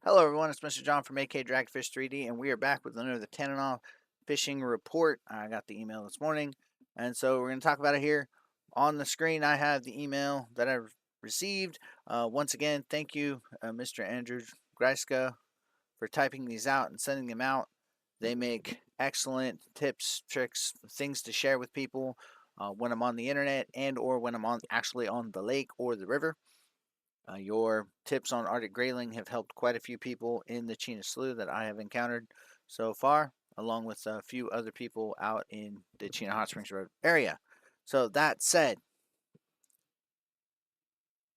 Hello, everyone. It's Mr. John from AK Dragfish 3D, and we are back with another Tanana fishing report. I got the email this morning, and so we're going to talk about it here. On the screen, I have the email that I received. Once again, thank you, Mr. Andrew Greiska, for typing these out and sending them out. They make excellent tips, tricks, things to share with people when I'm on the internet and or when I'm actually on the lake or the river. Your tips on Arctic grayling have helped quite a few people in the Chena Slough that I have encountered so far, along with a few other people out in the Chena Hot Springs Road area. So that said,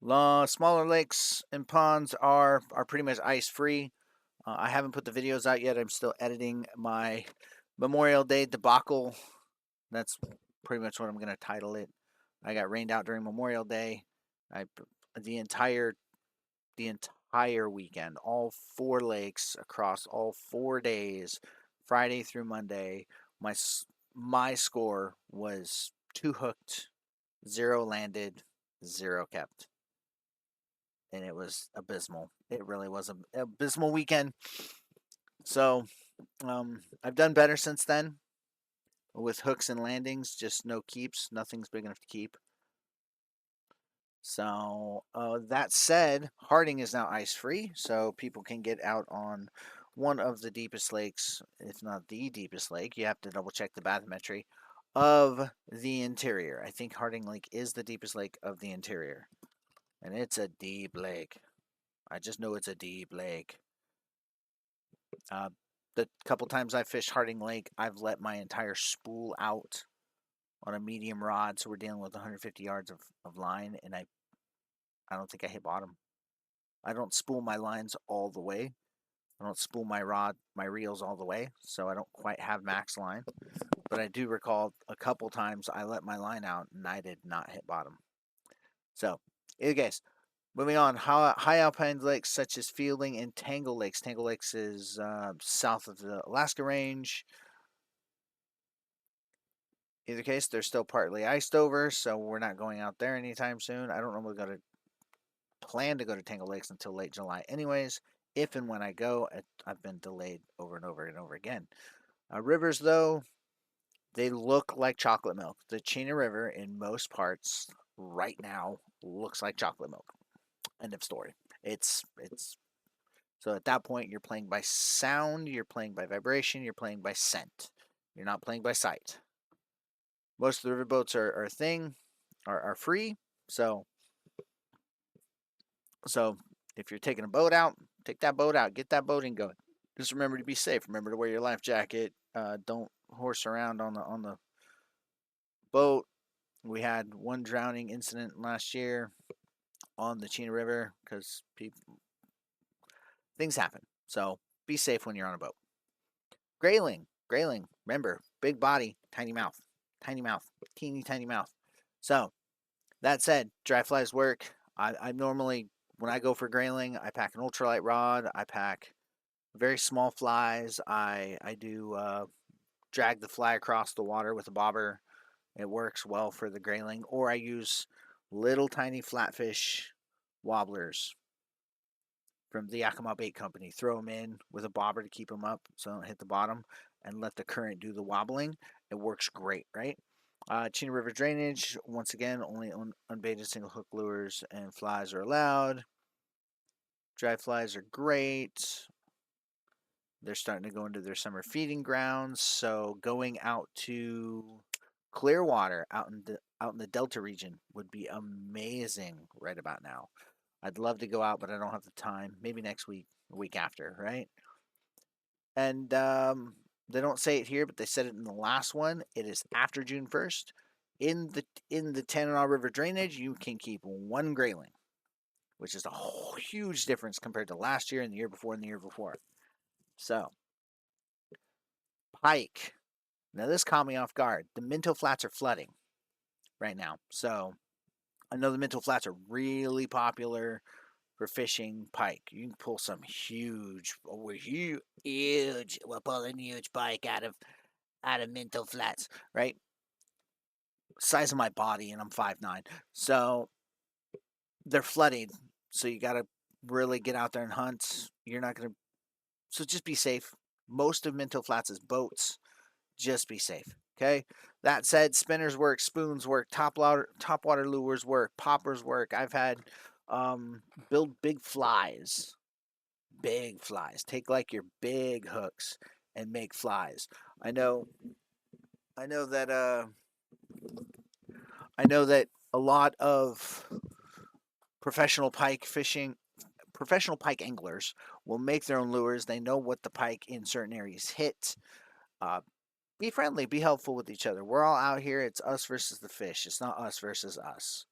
smaller lakes and ponds are pretty much ice free. I haven't put the videos out yet. I'm still editing my Memorial Day debacle. That's pretty much what I'm going to title it. I got rained out during Memorial Day. I the entire weekend, all four lakes across all 4 days, Friday through Monday. My score was 2 hooked, 0 landed, 0 kept, and it was abysmal. It really was an abysmal weekend. So I've done better since then with hooks and landings, just no keeps. Nothing's big enough to keep. So that said, Harding is now ice free, so people can get out on one of the deepest lakes, if not the deepest lake. You have to double check the bathymetry of the interior. I think Harding Lake is the deepest lake of the interior, and it's a deep lake. I just know it's a deep lake. Uh, the couple times I fished Harding Lake, I've let my entire spool out on a medium rod, so we're dealing with 150 yards of line, and I don't think I hit bottom. I don't spool my lines all the way. I don't spool my reels all the way, so I don't quite have max line. But I do recall a couple times I let my line out and I did not hit bottom. So, either case, moving on. High alpine lakes such as Fielding and Tangle Lakes. Tangle Lakes is south of the Alaska Range. Either case, they're still partly iced over, so we're not going out there anytime soon. I don't normally plan to go to Tangle Lakes until late July, anyways. If and when I go, I've been delayed over and over and over again. Rivers, though, they look like chocolate milk. The Chena River, in most parts, right now, looks like chocolate milk. End of story. It's so at that point you're playing by sound, you're playing by vibration, you're playing by scent. You're not playing by sight. Most of the riverboats are free, so so if you're taking a boat out, take that boat out, get that boating going. Just remember to be safe. Remember to wear your life jacket. Don't horse around on the boat. We had one drowning incident last year on the Chena River because things happen. So be safe when you're on a boat. Grayling. Remember, big body, tiny mouth, teeny tiny mouth. So that said, dry flies work. I normally when I go for grayling, I pack an ultralight rod. I pack very small flies. I do drag the fly across the water with a bobber. It works well for the grayling. Or I use little tiny flatfish wobblers from the Yakima Bait Company. Throw them in with a bobber to keep them up so they don't hit the bottom and let the current do the wobbling. It works great, right? Chena River Drainage, once again, only unbaited single hook lures and flies are allowed. Dry flies are great. They're starting to go into their summer feeding grounds, so going out to Clearwater, out in the Delta region, would be amazing right about now. I'd love to go out, but I don't have the time. Maybe next week, a week after, right? And they don't say it here, but they said it in the last one. It is after June 1st. In the Tanana River Drainage, you can keep one grayling, which is a huge difference compared to last year and the year before and the year before. So, pike. Now this caught me off guard. The Minto Flats are flooding right now. So I know the Minto Flats are really popular for fishing pike. You can pull some huge. We're pulling huge pike out of Minto Flats, right? Size of my body, and I'm 5'9". So they're flooding. So you gotta really get out there and hunt. You're not going to. So just be safe. Most of Minto Flats is boats. Just be safe. Okay. That said, spinners work, spoons work, top water lures work, poppers work. I've had build big flies. Big flies. Take like your big hooks and make flies. I know I know that I know that a lot of professional pike fishing professional pike anglers will make their own lures. They know what the pike in certain areas hit. Uh, be friendly, be helpful with each other. We're all out here. It's us versus the fish. It's not us versus us.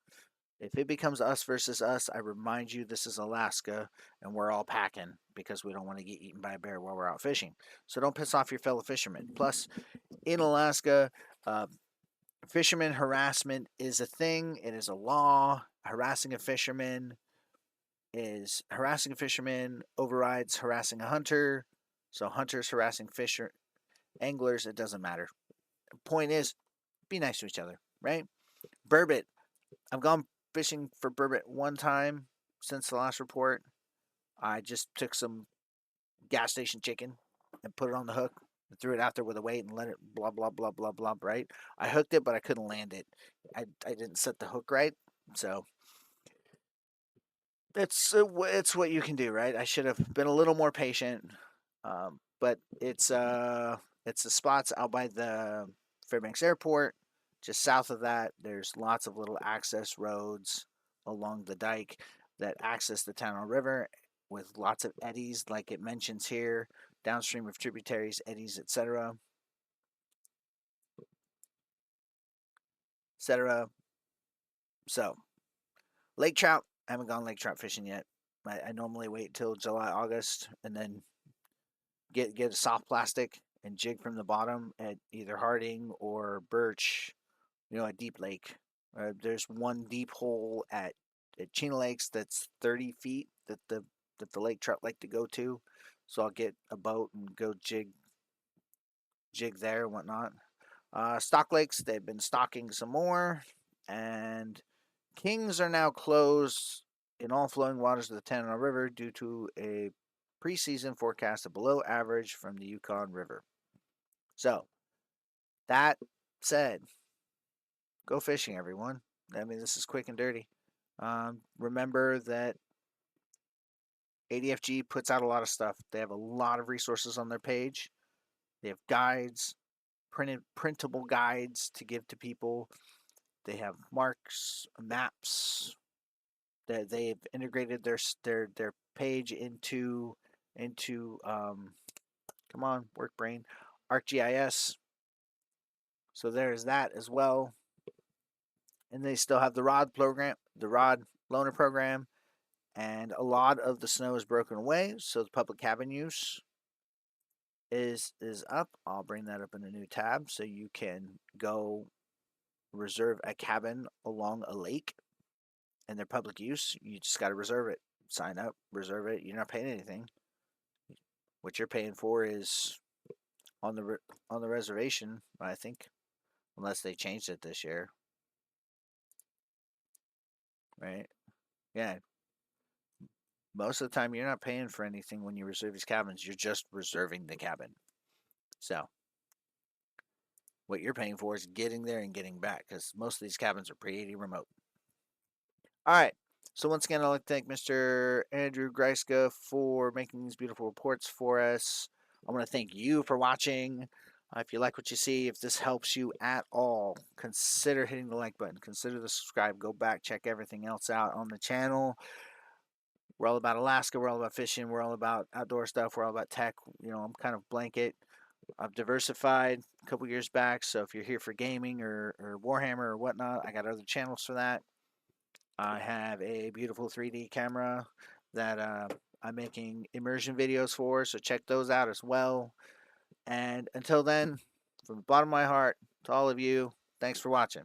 If it becomes us versus us, I remind you this is Alaska and we're all packing because we don't want to get eaten by a bear while we're out fishing. So don't piss off your fellow fishermen. Plus, in Alaska, uh, fisherman harassment is a thing, it is a law. Harassing a fisherman overrides harassing a hunter. So hunters harassing fisher anglers, it doesn't matter. Point is, be nice to each other, right? Burbot. I've gone fishing for burbot one time since the last report. I just took some gas station chicken and put it on the hook and threw it out there with a weight and let it blah blah blah blah blah, right? I hooked it, but I couldn't land it. I didn't set the hook right, so it's what you can do, right? I should have been a little more patient, but it's the spots out by the Fairbanks Airport. Just south of that, there's lots of little access roads along the dike that access the Tanana River with lots of eddies, like it mentions here, downstream of tributaries, eddies, etc., etc. So, lake trout. I haven't gone lake trout fishing yet. I normally wait till July, August, and then get a soft plastic and jig from the bottom at either Harding or Birch, a deep lake. There's one deep hole at Chena Lakes that's 30 feet that the lake trout like to go to. So I'll get a boat and go jig there and whatnot. Stock Lakes, they've been stocking some more, and Kings are now closed in all flowing waters of the Tanana River due to a preseason forecast of below average from the Yukon River. So, that said, go fishing, everyone. I mean, this is quick and dirty. Remember that ADFG puts out a lot of stuff. They have a lot of resources on their page. They have guides, printable guides to give to people. They have marks, maps. That they've integrated their page into come on, work brain, ArcGIS. So there's that as well. And they still have the rod program, the rod loaner program, and a lot of the snow is broken away, so the public cabin use is up. I'll bring that up in a new tab so you can go reserve a cabin along a lake and their public use. You just got to reserve it. Sign up, reserve it. You're not paying anything. What you're paying for is on the reservation, I think, unless they changed it this year, right? Yeah. Most of the time, you're not paying for anything when you reserve these cabins. You're just reserving the cabin. So, what you're paying for is getting there and getting back, because most of these cabins are pretty remote. All right. So once again, I'd like to thank Mr. Andrew Greiska for making these beautiful reports for us. I want to thank you for watching. If you like what you see, if this helps you at all, consider hitting the like button. Consider the subscribe. Go back, check everything else out on the channel. We're all about Alaska. We're all about fishing. We're all about outdoor stuff. We're all about tech. I'm kind of blanket. I've diversified a couple years back. So if you're here for gaming or Warhammer or whatnot, I got other channels for that. I have a beautiful 3D camera that I'm making immersion videos for, so check those out as well. And until then, from the bottom of my heart to all of you, thanks for watching.